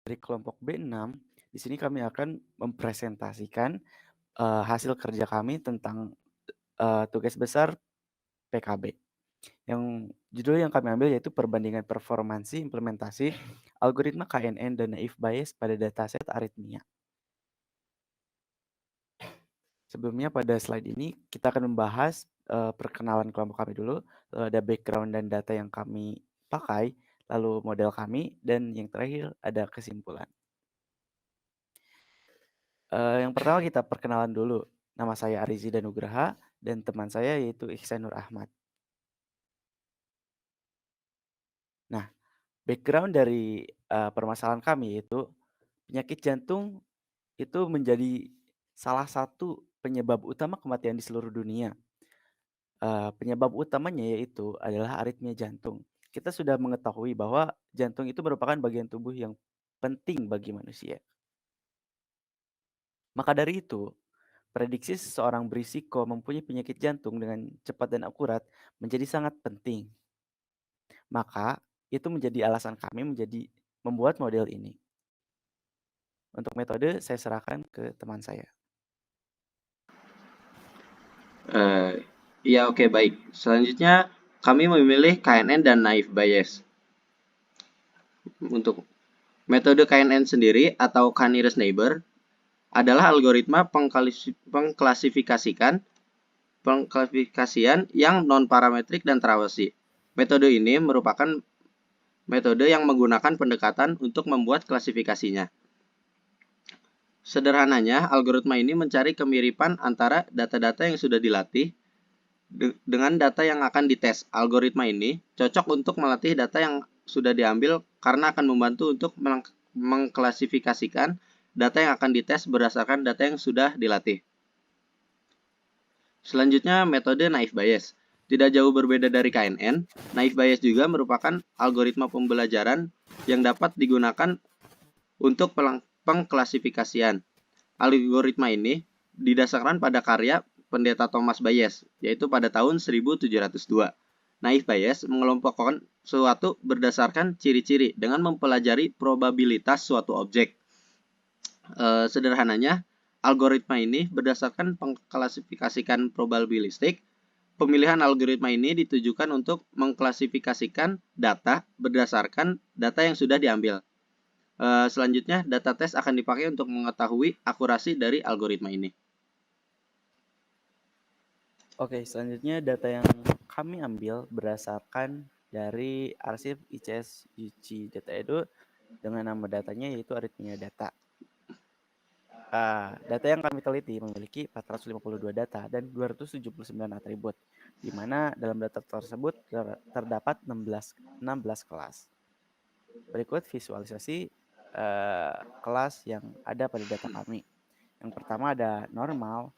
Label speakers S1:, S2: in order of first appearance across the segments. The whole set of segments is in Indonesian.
S1: Dari kelompok B6, di sini kami akan mempresentasikan hasil kerja kami tentang tugas besar PKB. Judul yang kami ambil yaitu perbandingan performansi implementasi algoritma KNN dan naive Bayes pada dataset aritmia. Sebelumnya pada slide ini kita akan membahas perkenalan kelompok kami dulu, ada background dan data yang kami pakai, lalu model kami, dan yang terakhir ada kesimpulan. Yang pertama kita perkenalan dulu. Nama saya Arizi Danugraha dan teman saya yaitu Ihsan Nur Ahmad. Nah, background dari permasalahan kami yaitu penyakit jantung itu menjadi salah satu penyebab utama kematian di seluruh dunia. Penyebab utamanya yaitu adalah aritmia jantung. Kita sudah mengetahui bahwa jantung itu merupakan bagian tubuh yang penting bagi manusia. Maka dari itu, prediksi seseorang berisiko mempunyai penyakit jantung dengan cepat dan akurat menjadi sangat penting. Maka, itu menjadi alasan kami membuat model ini. Untuk metode, saya serahkan ke teman saya.
S2: Ya, oke, baik. Selanjutnya, kami memilih KNN dan naive Bayes. Untuk metode KNN sendiri atau K-nearest neighbor adalah algoritma pengklasifikasian yang non-parametrik dan terawasi. Metode ini merupakan metode yang menggunakan pendekatan untuk membuat klasifikasinya. Sederhananya, algoritma ini mencari kemiripan antara data-data yang sudah dilatih dengan data yang akan dites. Algoritma ini cocok untuk melatih data yang sudah diambil karena akan membantu untuk mengklasifikasikan data yang akan dites berdasarkan data yang sudah dilatih. Selanjutnya, metode naive Bayes. Tidak jauh berbeda dari KNN, naive Bayes juga merupakan algoritma pembelajaran yang dapat digunakan untuk pengklasifikasian. Algoritma ini didasarkan pada karya pendeta Thomas Bayes, yaitu pada tahun 1702. Naive Bayes mengelompokkan suatu berdasarkan ciri-ciri dengan mempelajari probabilitas suatu objek. Sederhananya, algoritma ini berdasarkan pengklasifikasikan probabilistik. Pemilihan algoritma ini ditujukan untuk mengklasifikasikan data berdasarkan data yang sudah diambil. Selanjutnya, data tes akan dipakai untuk mengetahui akurasi dari algoritma ini.
S1: Oke, selanjutnya data yang kami ambil berdasarkan dari arsip ICS UC Data Edu dengan nama datanya yaitu aritmia data. Data yang kami teliti memiliki 452 data dan 279 atribut, di mana dalam data tersebut terdapat 16 kelas. Berikut visualisasi kelas yang ada pada data kami. Yang pertama ada normal,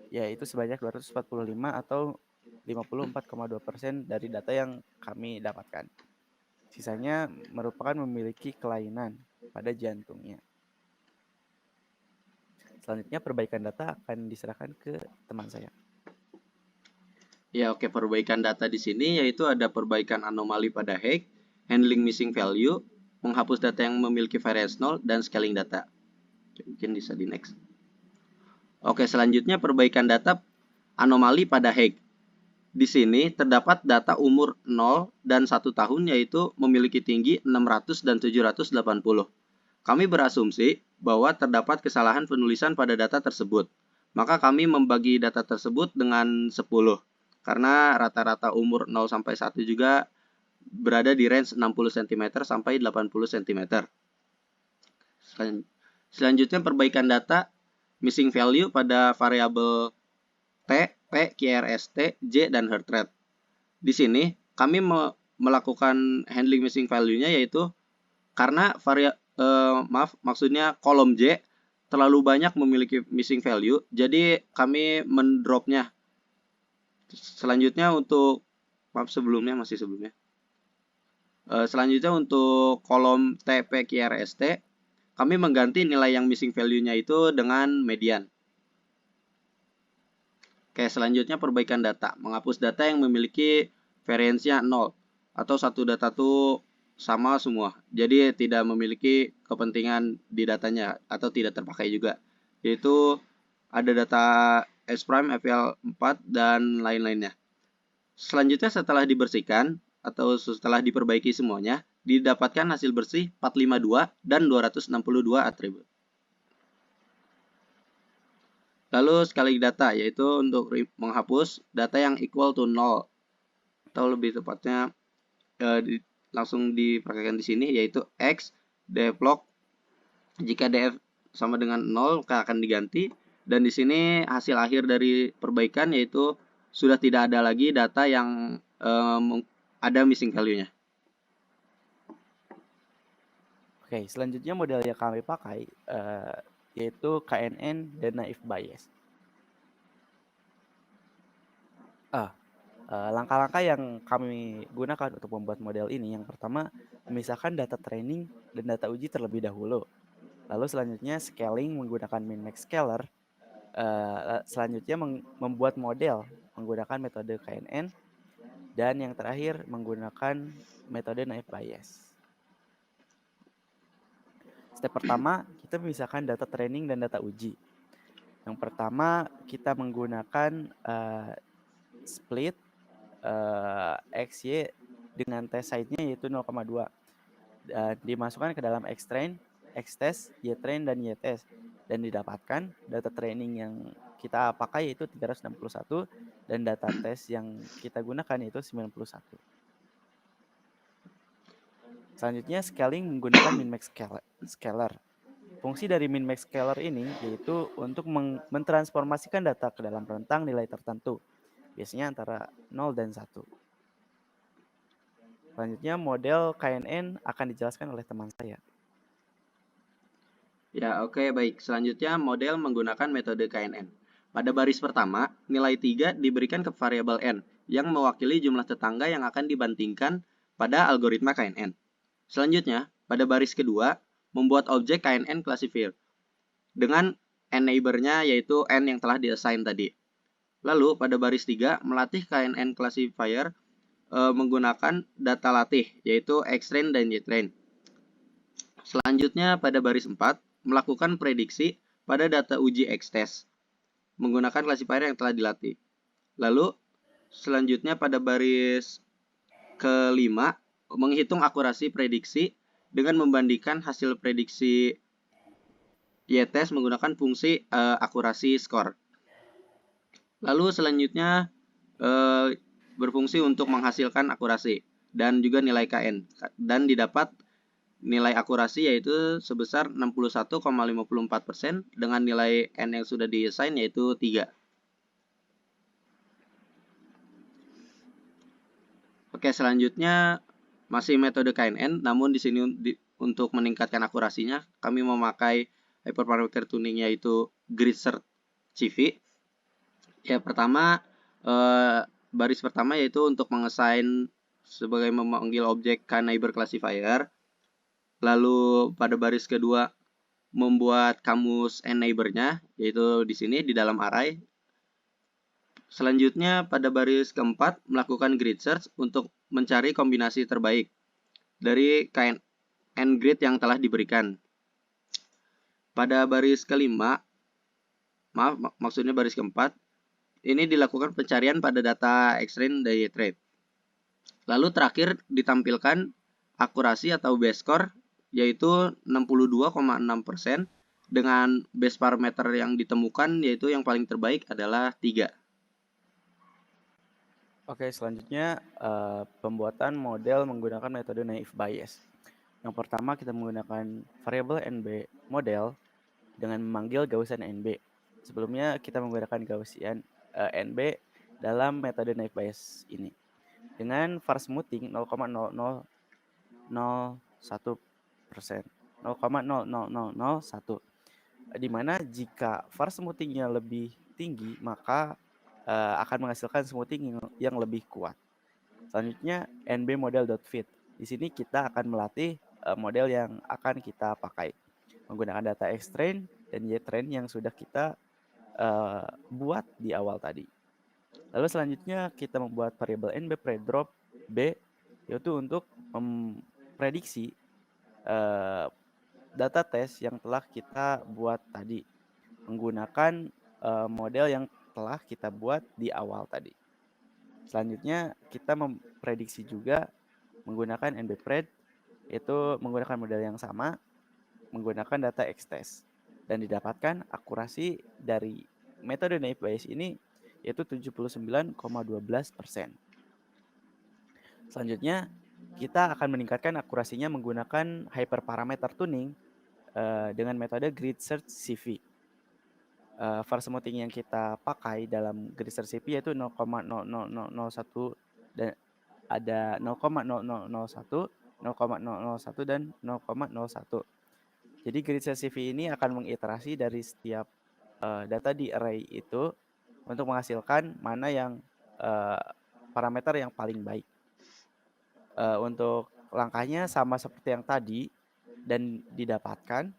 S1: yaitu sebanyak 245 atau 54,2% dari data yang kami dapatkan. Sisanya merupakan memiliki kelainan pada jantungnya. Selanjutnya perbaikan data akan diserahkan ke teman saya.
S2: Ya, oke, perbaikan data di sini yaitu ada perbaikan anomali pada Hague, handling missing value, menghapus data yang memiliki variance 0, dan scaling data. Mungkin bisa di next. Oke, selanjutnya perbaikan data anomali pada Hague. Di sini terdapat data umur 0 dan 1 tahun yaitu memiliki tinggi 600 dan 780. Kami berasumsi bahwa terdapat kesalahan penulisan pada data tersebut. Maka kami membagi data tersebut dengan 10. Karena rata-rata umur 0 sampai 1 juga berada di range 60 cm sampai 80 cm. Selanjutnya perbaikan data missing value pada variabel T, P, QRST, J, dan heart rate. Di sini kami melakukan handling missing value-nya yaitu karena maksudnya kolom J terlalu banyak memiliki missing value, jadi kami mendropnya. Selanjutnya untuk selanjutnya untuk kolom TP QRST, kami mengganti nilai yang missing value-nya itu dengan median. Oke, selanjutnya perbaikan data, menghapus data yang memiliki variance-nya 0 atau satu data itu sama semua. Jadi tidak memiliki kepentingan di datanya atau tidak terpakai juga. Yaitu ada data S prime, FL4 dan lain-lainnya. Selanjutnya setelah dibersihkan atau setelah diperbaiki semuanya, didapatkan hasil bersih 452 dan 262 atribut. Lalu scaling data yaitu untuk menghapus data yang equal to 0 atau lebih tepatnya langsung dipraktekkan di sini yaitu X dflog jika df sama dengan 0 maka akan diganti, dan di sini hasil akhir dari perbaikan yaitu sudah tidak ada lagi data yang ada missing value-nya.
S1: Oke, selanjutnya model yang kami pakai yaitu KNN dan naive Bayes. Langkah-langkah yang kami gunakan untuk membuat model ini, yang pertama memisahkan data training dan data uji terlebih dahulu. Lalu selanjutnya scaling menggunakan min-max scaler. Selanjutnya membuat model menggunakan metode KNN, dan yang terakhir menggunakan metode naive Bayes. Step pertama, kita memisahkan data training dan data uji. Yang pertama, kita menggunakan split XY dengan test size-nya yaitu 0,2. Dimasukkan ke dalam Xtrain, Xtest, YTrain, dan YTest. Dan didapatkan data training yang kita pakai yaitu 361 dan data test yang kita gunakan yaitu 91. Selanjutnya scaling menggunakan min-max scaler. Fungsi dari min-max scaler ini yaitu untuk mentransformasikan data ke dalam rentang nilai tertentu, biasanya antara 0 dan 1. Selanjutnya model KNN akan dijelaskan oleh teman saya.
S2: Ya, oke, baik. Selanjutnya model menggunakan metode KNN. Pada baris pertama, nilai 3 diberikan ke variabel n yang mewakili jumlah tetangga yang akan dibandingkan pada algoritma KNN. Selanjutnya, pada baris kedua, membuat objek KNN classifier dengan n neighbor-nya yaitu n yang telah diassign tadi. Lalu pada baris 3, melatih KNN classifier menggunakan data latih yaitu Xtrain dan YTrain. Selanjutnya pada baris 4, melakukan prediksi pada data uji Xtest menggunakan classifier yang telah dilatih. Lalu selanjutnya pada baris kelima, menghitung akurasi prediksi dengan membandingkan hasil prediksi Y-test menggunakan fungsi akurasi skor. Lalu selanjutnya berfungsi untuk menghasilkan akurasi dan juga nilai KN, dan didapat nilai akurasi yaitu sebesar 61,54% dengan nilai N yang sudah di-assign yaitu 3. Oke, selanjutnya masih metode KNN, namun di sini untuk meningkatkan akurasinya kami memakai hyperparameter tuning yaitu grid search CV. Ya, pertama baris pertama yaitu untuk mengassign sebagai memanggil objek neighbor classifier. Lalu pada baris kedua membuat kamus neighbor-nya yaitu di sini di dalam array. Selanjutnya pada baris keempat melakukan grid search untuk mencari kombinasi terbaik dari KNN grid yang telah diberikan. Pada baris kelima, maksudnya baris keempat, ini dilakukan pencarian pada data Xtrain dan YTrain. Lalu terakhir ditampilkan akurasi atau base score yaitu 62,6% dengan base parameter yang ditemukan yaitu yang paling terbaik adalah 3.
S1: Oke, selanjutnya pembuatan model menggunakan metode naive Bayes. Yang pertama kita menggunakan variabel NB model dengan memanggil Gaussian NB. Sebelumnya kita menggunakan Gaussian NB dalam metode naive Bayes ini dengan var smoothing 0,00001%, 0,00001, di mana jika var smoothingnya lebih tinggi maka akan menghasilkan smoothing yang lebih kuat. Selanjutnya NB model.fit. Di sini kita akan melatih model yang akan kita pakai menggunakan data Xtrain dan YTrain yang sudah kita buat di awal tadi. Lalu selanjutnya kita membuat variabel NB predrop B yaitu untuk memprediksi data tes yang telah kita buat tadi menggunakan model yang telah kita buat di awal tadi. Selanjutnya kita memprediksi juga menggunakan NBPRED, itu menggunakan model yang sama menggunakan data X-test dan didapatkan akurasi dari metode naive Bayes ini yaitu 79,12%. Selanjutnya kita akan meningkatkan akurasinya menggunakan hyperparameter tuning dengan metode grid search CV. Versmoothing yang kita pakai dalam grid search CV yaitu 0,00001 dan ada 0,0001, 0,001 dan 0,01. Jadi grid search CV ini akan mengiterasi dari setiap data di array itu untuk menghasilkan mana yang parameter yang paling baik. Untuk langkahnya sama seperti yang tadi dan didapatkan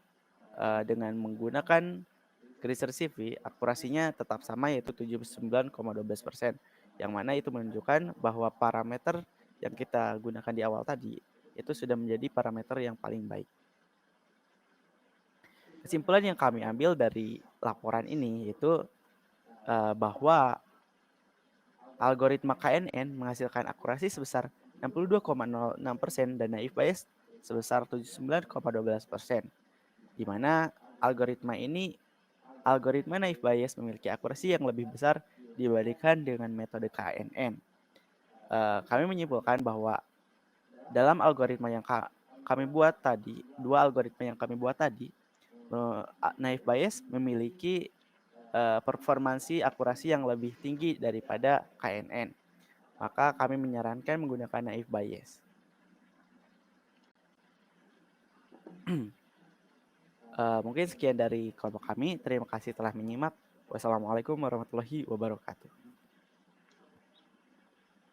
S1: dengan menggunakan grid search CV, akurasinya tetap sama yaitu 79,12%, yang mana itu menunjukkan bahwa parameter yang kita gunakan di awal tadi itu sudah menjadi parameter yang paling baik. Kesimpulan yang kami ambil dari laporan ini yaitu bahwa algoritma KNN menghasilkan akurasi sebesar 62,06% dan naive Bayes sebesar 79,12%, di mana algoritma naive Bayes memiliki akurasi yang lebih besar dibandingkan dengan metode KNN. Kami menyimpulkan bahwa dalam algoritma yang kami buat tadi, dua algoritma yang kami buat tadi, naive Bayes memiliki performansi akurasi yang lebih tinggi daripada KNN. Maka kami menyarankan menggunakan naive Bayes. Mungkin sekian dari kelompok kami. Terima kasih telah menyimak. Wassalamualaikum warahmatullahi wabarakatuh.